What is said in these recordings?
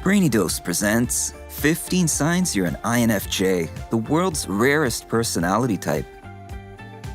Brainy presents 15 Signs You're an INFJ, the world's rarest personality type.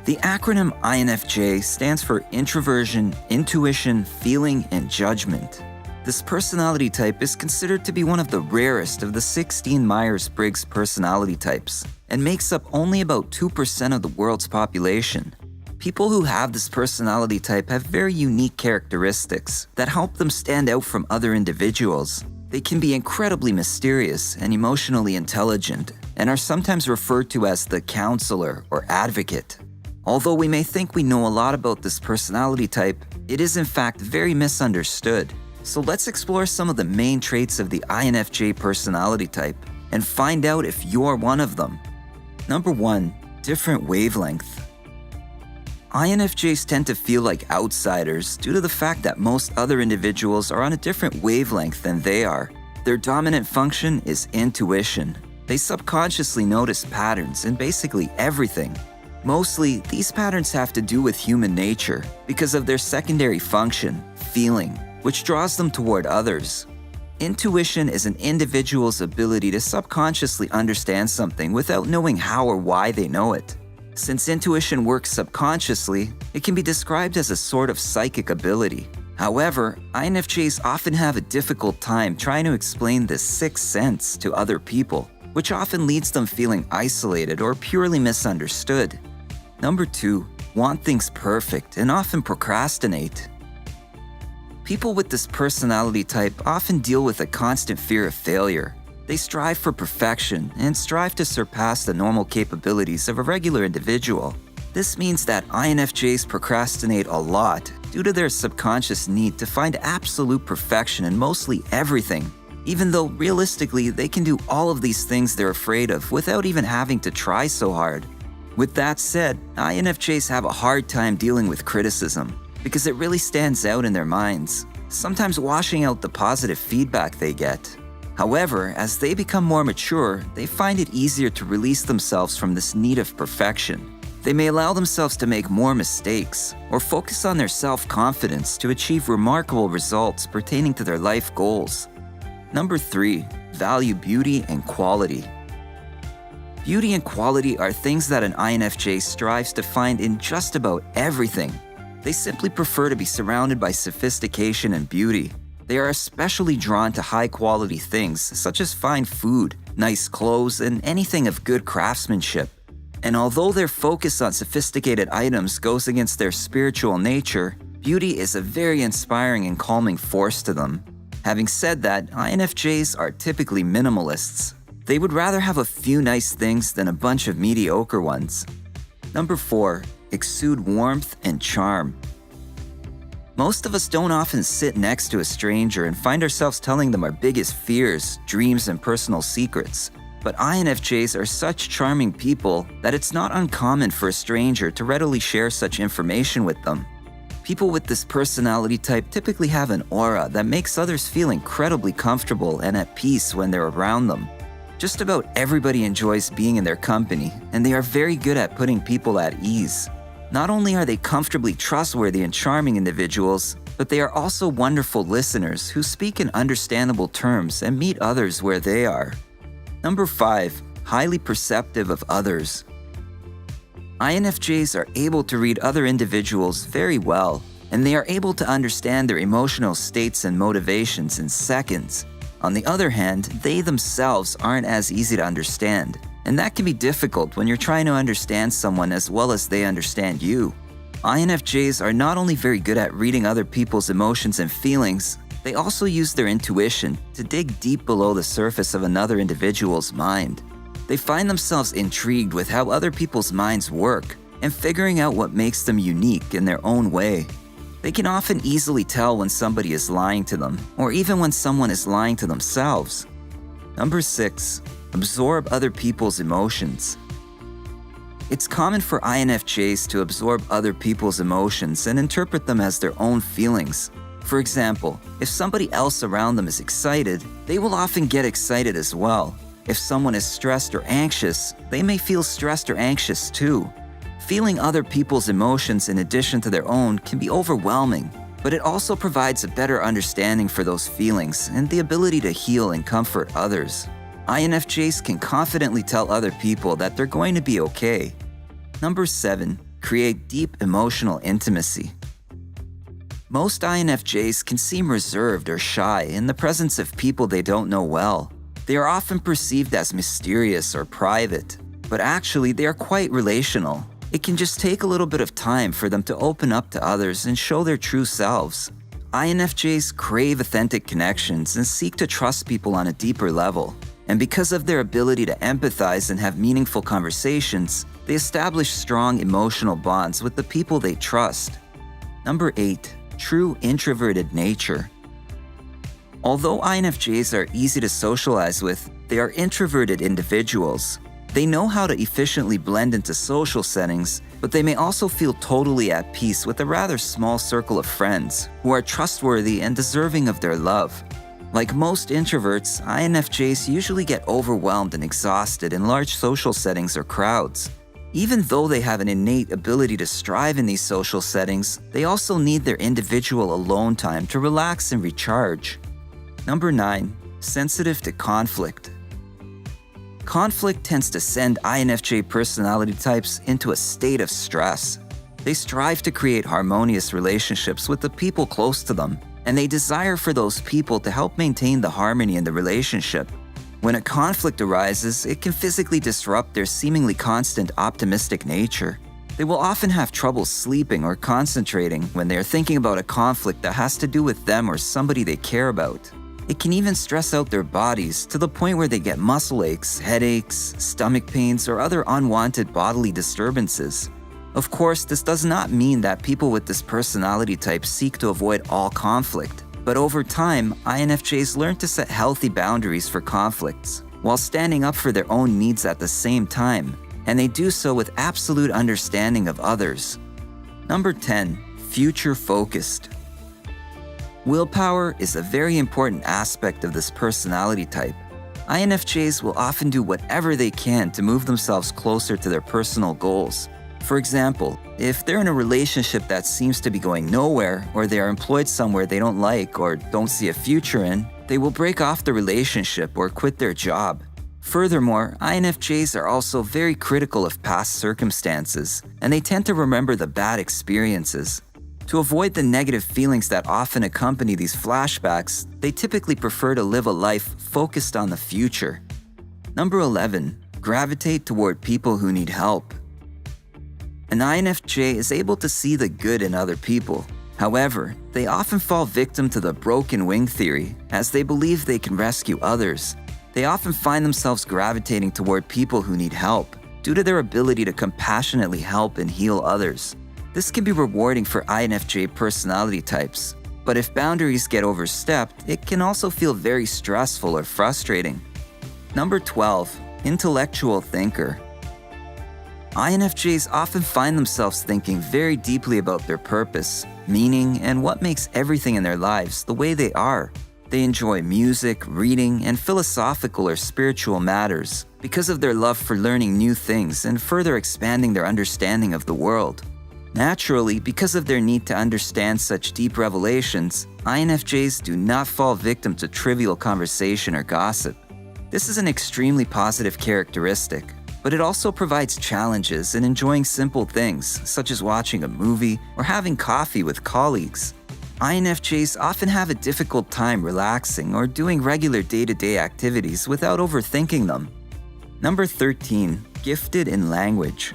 The acronym INFJ stands for Introversion, Intuition, Feeling, and Judgment. This personality type is considered to be one of the rarest of the 16 Myers-Briggs personality types and makes up only about 2% of the world's population. People who have this personality type have very unique characteristics that help them stand out from other individuals. They can be incredibly mysterious and emotionally intelligent and are sometimes referred to as the counselor or advocate. Although we may think we know a lot about this personality type, it is in fact very misunderstood. So let's explore some of the main traits of the INFJ personality type and find out if you're one of them. Number 1. Different wavelength. INFJs tend to feel like outsiders due to the fact that most other individuals are on a different wavelength than they are. Their dominant function is intuition. They subconsciously notice patterns in basically everything. Mostly, these patterns have to do with human nature because of their secondary function, feeling, which draws them toward others. Intuition is an individual's ability to subconsciously understand something without knowing how or why they know it. Since intuition works subconsciously, it can be described as a sort of psychic ability. However, INFJs often have a difficult time trying to explain this sixth sense to other people, which often leads them feeling isolated or purely misunderstood. Number 2. Want things perfect and often procrastinate. People with this personality type often deal with a constant fear of failure. They strive for perfection and strive to surpass the normal capabilities of a regular individual. This means that INFJs procrastinate a lot due to their subconscious need to find absolute perfection in mostly everything, even though realistically they can do all of these things they're afraid of without even having to try so hard. With that said, INFJs have a hard time dealing with criticism because it really stands out in their minds, sometimes washing out the positive feedback they get. However, as they become more mature, they find it easier to release themselves from this need of perfection. They may allow themselves to make more mistakes or focus on their self-confidence to achieve remarkable results pertaining to their life goals. Number 3. Value beauty and quality. Beauty and quality are things that an INFJ strives to find in just about everything. They simply prefer to be surrounded by sophistication and beauty. They are especially drawn to high-quality things such as fine food, nice clothes, and anything of good craftsmanship. And although their focus on sophisticated items goes against their spiritual nature, beauty is a very inspiring and calming force to them. Having said that, INFJs are typically minimalists. They would rather have a few nice things than a bunch of mediocre ones. Number 4. Exude warmth and charm. Most of us don't often sit next to a stranger and find ourselves telling them our biggest fears, dreams, and personal secrets. But INFJs are such charming people that it's not uncommon for a stranger to readily share such information with them. People with this personality type typically have an aura that makes others feel incredibly comfortable and at peace when they're around them. Just about everybody enjoys being in their company, and they are very good at putting people at ease. Not only are they comfortably trustworthy and charming individuals, but they are also wonderful listeners who speak in understandable terms and meet others where they are. Number 5. Highly perceptive of others. INFJs are able to read other individuals very well, and they are able to understand their emotional states and motivations in seconds. On the other hand, they themselves aren't as easy to understand. And that can be difficult when you're trying to understand someone as well as they understand you. INFJs are not only very good at reading other people's emotions and feelings, they also use their intuition to dig deep below the surface of another individual's mind. They find themselves intrigued with how other people's minds work and figuring out what makes them unique in their own way. They can often easily tell when somebody is lying to them, or even when someone is lying to themselves. Number 6. Absorb other people's emotions. It's common for INFJs to absorb other people's emotions and interpret them as their own feelings. For example, if somebody else around them is excited, they will often get excited as well. If someone is stressed or anxious, they may feel stressed or anxious too. Feeling other people's emotions in addition to their own can be overwhelming, but it also provides a better understanding for those feelings and the ability to heal and comfort others. INFJs can confidently tell other people that they're going to be okay. Number 7. Create deep emotional intimacy. Most INFJs can seem reserved or shy in the presence of people they don't know well. They are often perceived as mysterious or private, but actually they are quite relational. It can just take a little bit of time for them to open up to others and show their true selves. INFJs crave authentic connections and seek to trust people on a deeper level. And because of their ability to empathize and have meaningful conversations, they establish strong emotional bonds with the people they trust. Number 8. True introverted nature. Although INFJs are easy to socialize with, they are introverted individuals. They know how to efficiently blend into social settings, but they may also feel totally at peace with a rather small circle of friends who are trustworthy and deserving of their love. Like most introverts, INFJs usually get overwhelmed and exhausted in large social settings or crowds. Even though they have an innate ability to strive in these social settings, they also need their individual alone time to relax and recharge. Number 9. Sensitive to conflict. Conflict tends to send INFJ personality types into a state of stress. They strive to create harmonious relationships with the people close to them, and they desire for those people to help maintain the harmony in the relationship. When a conflict arises, it can physically disrupt their seemingly constant optimistic nature. They will often have trouble sleeping or concentrating when they are thinking about a conflict that has to do with them or somebody they care about. It can even stress out their bodies to the point where they get muscle aches, headaches, stomach pains, or other unwanted bodily disturbances. Of course, this does not mean that people with this personality type seek to avoid all conflict. But over time, INFJs learn to set healthy boundaries for conflicts, while standing up for their own needs at the same time, and they do so with absolute understanding of others. Number 10. Future-focused. Willpower is a very important aspect of this personality type. INFJs will often do whatever they can to move themselves closer to their personal goals. For example, if they're in a relationship that seems to be going nowhere, or they are employed somewhere they don't like or don't see a future in, they will break off the relationship or quit their job. Furthermore, INFJs are also very critical of past circumstances, and they tend to remember the bad experiences. To avoid the negative feelings that often accompany these flashbacks, they typically prefer to live a life focused on the future. Number 11. Gravitate toward people who need help. An INFJ is able to see the good in other people. However, they often fall victim to the broken wing theory, as they believe they can rescue others. They often find themselves gravitating toward people who need help, due to their ability to compassionately help and heal others. This can be rewarding for INFJ personality types, but if boundaries get overstepped, it can also feel very stressful or frustrating. Number 12. Intellectual thinker. INFJs often find themselves thinking very deeply about their purpose, meaning, and what makes everything in their lives the way they are. They enjoy music, reading, and philosophical or spiritual matters because of their love for learning new things and further expanding their understanding of the world. Naturally, because of their need to understand such deep revelations, INFJs do not fall victim to trivial conversation or gossip. This is an extremely positive characteristic, but it also provides challenges in enjoying simple things, such as watching a movie or having coffee with colleagues. INFJs often have a difficult time relaxing or doing regular day-to-day activities without overthinking them. Number 13. Gifted in language.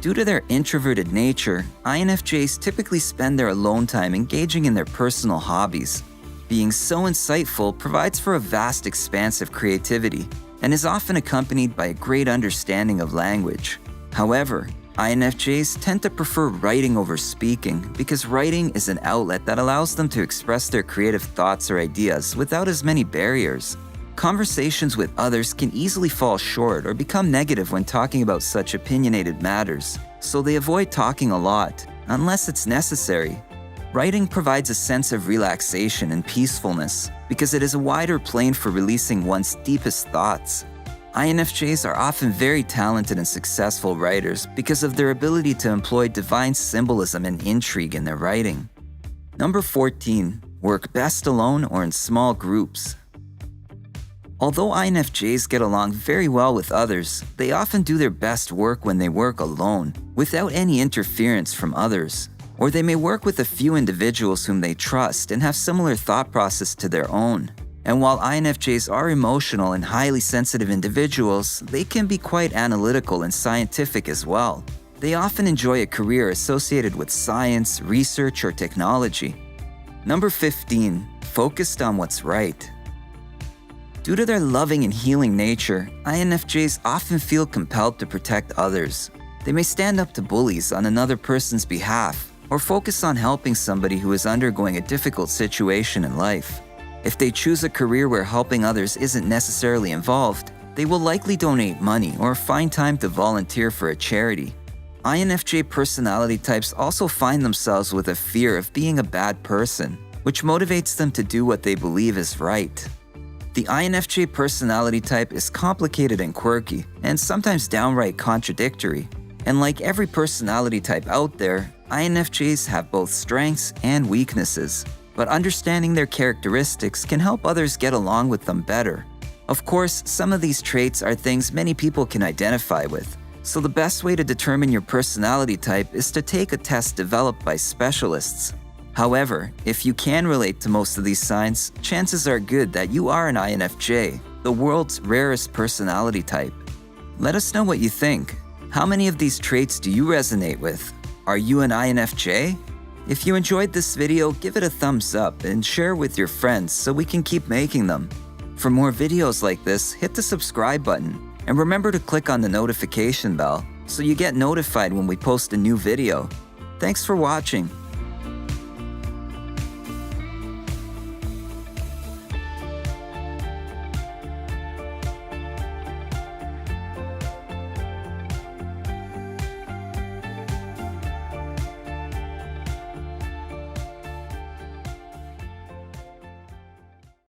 Due to their introverted nature, INFJs typically spend their alone time engaging in their personal hobbies. Being so insightful provides for a vast expanse of creativity and is often accompanied by a great understanding of language. However, INFJs tend to prefer writing over speaking because writing is an outlet that allows them to express their creative thoughts or ideas without as many barriers. Conversations with others can easily fall short or become negative when talking about such opinionated matters, so they avoid talking a lot, unless it's necessary. Writing provides a sense of relaxation and peacefulness because it is a wider plane for releasing one's deepest thoughts. INFJs are often very talented and successful writers because of their ability to employ divine symbolism and intrigue in their writing. Number 14. Work best alone or in small groups. Although INFJs get along very well with others, they often do their best work when they work alone, without any interference from others. Or they may work with a few individuals whom they trust and have similar thought process to their own. And while INFJs are emotional and highly sensitive individuals, they can be quite analytical and scientific as well. They often enjoy a career associated with science, research, or technology. Number 15. Focused on what's right. Due to their loving and healing nature, INFJs often feel compelled to protect others. They may stand up to bullies on another person's behalf, or focus on helping somebody who is undergoing a difficult situation in life. If they choose a career where helping others isn't necessarily involved, they will likely donate money or find time to volunteer for a charity. INFJ personality types also find themselves with a fear of being a bad person, which motivates them to do what they believe is right. The INFJ personality type is complicated and quirky, and sometimes downright contradictory. And like every personality type out there, INFJs have both strengths and weaknesses. But understanding their characteristics can help others get along with them better. Of course, some of these traits are things many people can identify with, so the best way to determine your personality type is to take a test developed by specialists. However, if you can relate to most of these signs, chances are good that you are an INFJ, the world's rarest personality type. Let us know what you think. How many of these traits do you resonate with? Are you an INFJ? If you enjoyed this video, give it a thumbs up and share with your friends so we can keep making them. For more videos like this, hit the subscribe button and remember to click on the notification bell so you get notified when we post a new video. Thanks for watching.